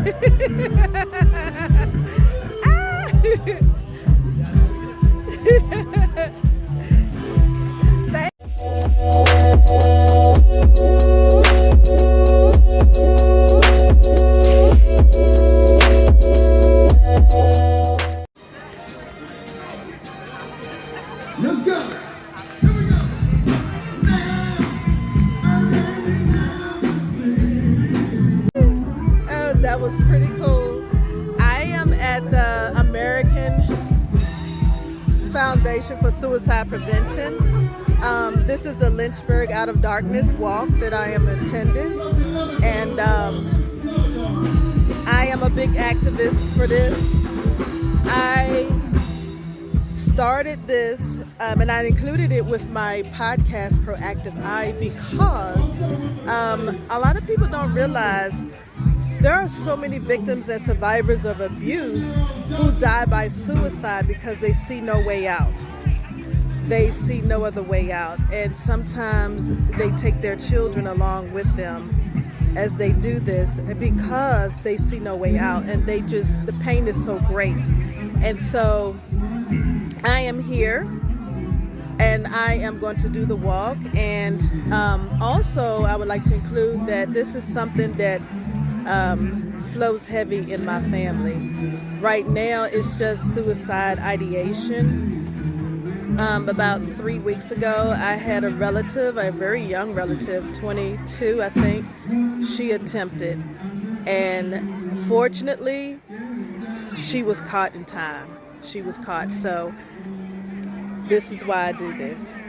Let's go. Here we go. Oh, that was pretty cool. I am at the American Foundation for Suicide Prevention. This is the Lynchburg Out of Darkness walk that I am attending, and I am a big activist for this. I started this and I included it with my podcast Proactive Eye because a lot of people don't realize there are so many victims and survivors of abuse who die by suicide because they see no way out. They see no other way out, and sometimes they take their children along with them as they do this because they see no way out, and the pain is so great. And so I am here and I am going to do the walk, and also I would like to include that this is something that flows heavy in my family. Right now it's just suicide ideation. About 3 weeks ago, I had a relative, a very young relative, 22, I think. She attempted, and fortunately, she was caught in time. She was caught, so this is why I do this.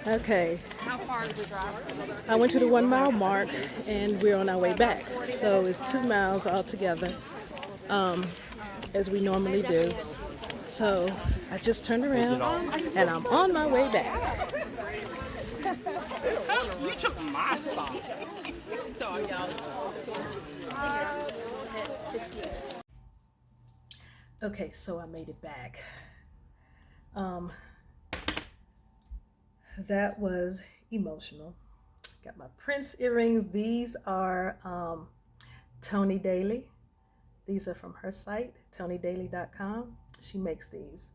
Okay. How far did we drive? I went to the 1 mile mark and we're on our way back. So it's 2 miles altogether, as we normally do. So I just turned around and I'm on my way back. You took my spot. Sorry, y'all. Okay, so I made it back. That was emotional. Got my Prince earrings. These are Tony Daly. These are from her site, TonyDaly.com. She makes these.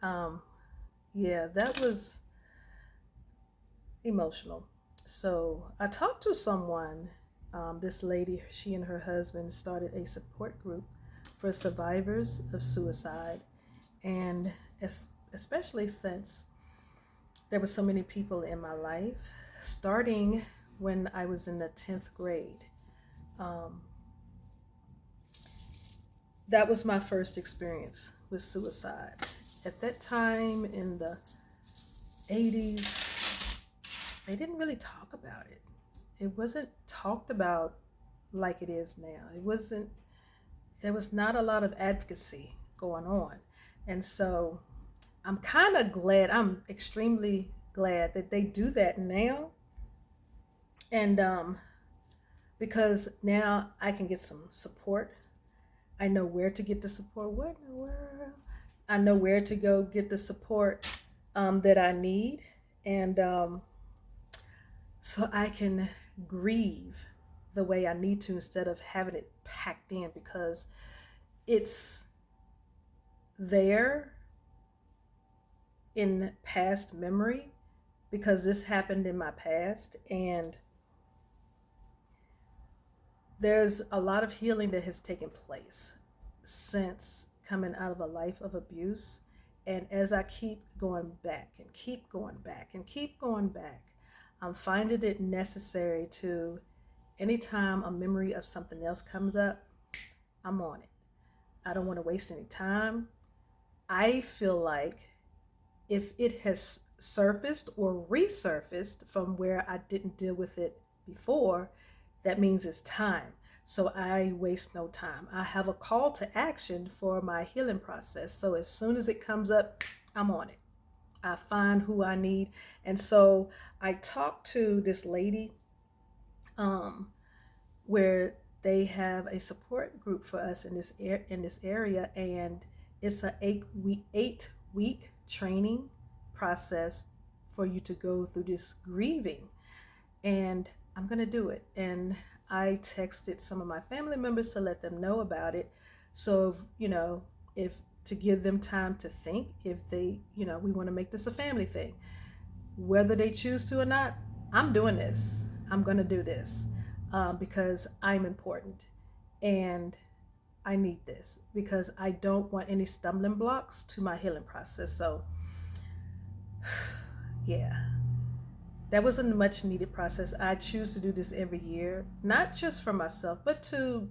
Yeah, that was emotional. So I talked to someone, this lady, she and her husband started a support group for survivors of suicide. And especially since there were so many people in my life, starting when I was in the 10th grade. That was my first experience with suicide. At that time in the 80s, they didn't really talk about it. It wasn't talked about like it is now. There was not a lot of advocacy going on. And so I'm extremely glad that they do that now. And because now I can get some support. I know where to get the support. Where in the world? I know where to go get the support that I need. And so I can grieve the way I need to instead of having it packed in, because it's there in past memory, because this happened in my past, and there's a lot of healing that has taken place since coming out of a life of abuse, And as I keep going back and keep going back and keep going back, I'm finding it necessary to, anytime a memory of something else comes up, I'm on it. I don't want to waste any time. I feel like if it has surfaced or resurfaced from where I didn't deal with it before, that means it's time. So I waste no time. I have a call to action for my healing process. So as soon as it comes up, I'm on it. I find who I need. And so I talked to this lady where they have a support group for us in this area, and it's a 8-week training process for you to go through this grieving. And I'm gonna do it. And I texted some of my family members to let them know about it. So if to give them time to think, if they, we want to make this a family thing, whether they choose to or not, I'm doing this. I'm gonna do this because I'm important, and I need this because I don't want any stumbling blocks to my healing process. So yeah, that was a much needed process. I choose to do this every year, not just for myself, but to,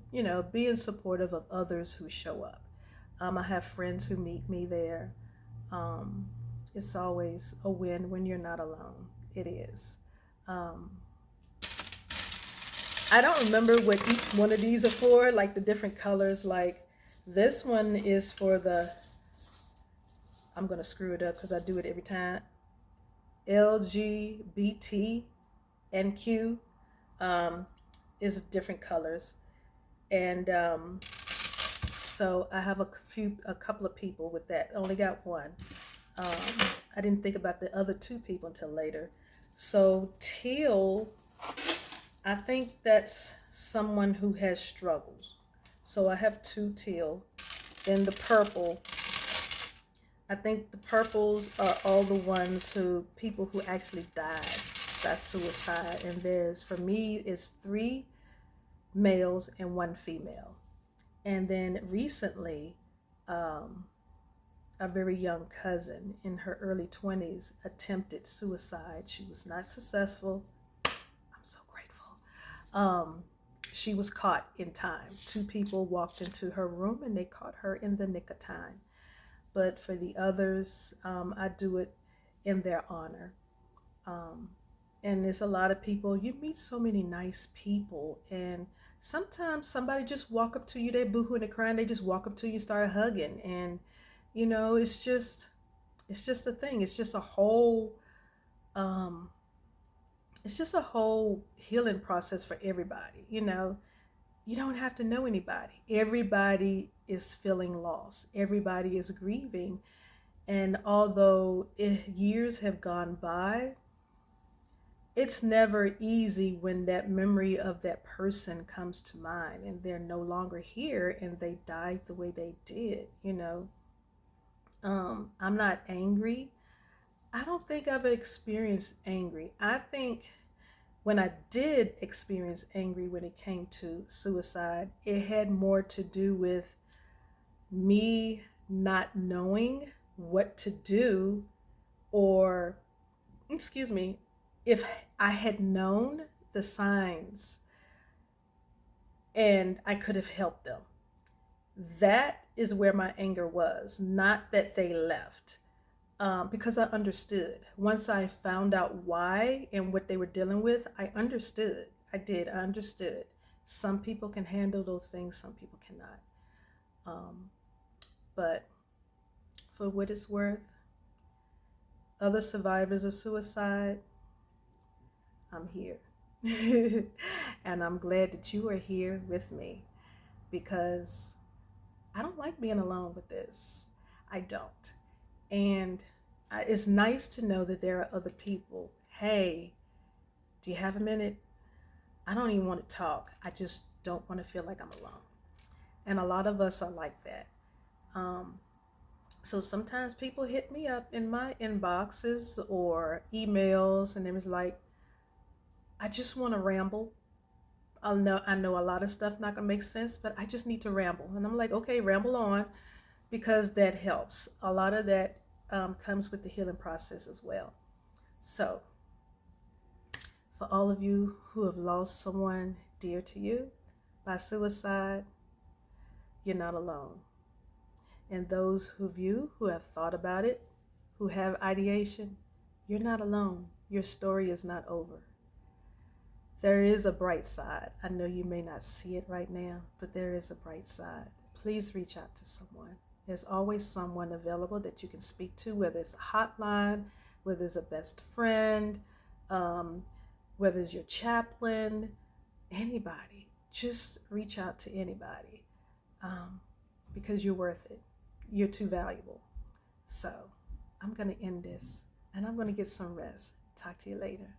being supportive of others who show up. I have friends who meet me there. It's always a win when you're not alone. It is. I don't remember what each one of these are for, like the different colors. Like this one is for I'm going to screw it up because I do it every time. LGBTQ is different colors. And so I have a couple of people with that. I only got one. I didn't think about the other two people until later. So teal, I think that's someone who has struggles. So I have 2 teal. Then the purple, I think the purples are all the ones people who actually died by suicide. And for me, is 3 males and 1 female. And then recently, a very young cousin in her early 20s attempted suicide. She was not successful. I'm so grateful. She was caught in time. 2 people walked into her room and they caught her in the nick of time. But for the others, I do it in their honor. And there's a lot of people, you meet so many nice people, and sometimes somebody just walk up to you, they boohoo and they crying, they just walk up to you, start hugging, and it's just a thing. It's just a whole healing process for everybody. You don't have to know anybody. Everybody is feeling loss. Everybody is grieving. And although years have gone by, it's never easy when that memory of that person comes to mind and they're no longer here and they died the way they did. I'm not angry. I don't think I've experienced angry. I think when I did experience angry when it came to suicide, it had more to do with me not knowing what to do, or, if I had known the signs and I could have helped them. That is where my anger was, not that they left. Because I understood. Once I found out why and what they were dealing with, I understood. I understood. Some people can handle those things, some people cannot. But for what it's worth, other survivors of suicide, I'm here. And I'm glad that you are here with me, because I don't like being alone with this. I don't. And it's nice to know that there are other people. Hey, do you have a minute? I don't even want to talk. I just don't want to feel like I'm alone. And a lot of us are like that. So sometimes people hit me up in my inboxes or emails, and it was like, I just want to ramble. I know a lot of stuff not gonna make sense, but I just need to ramble. And I'm like, okay, ramble on, because that helps. A lot of that comes with the healing process as well. So, for all of you who have lost someone dear to you by suicide, you're not alone. And those of you who have thought about it, who have ideation, you're not alone. Your story is not over. There is a bright side. I know you may not see it right now, but there is a bright side. Please reach out to someone. There's always someone available that you can speak to, whether it's a hotline, whether it's a best friend, whether it's your chaplain, anybody. Just reach out to anybody because you're worth it. You're too valuable. So I'm going to end this and I'm going to get some rest. Talk to you later.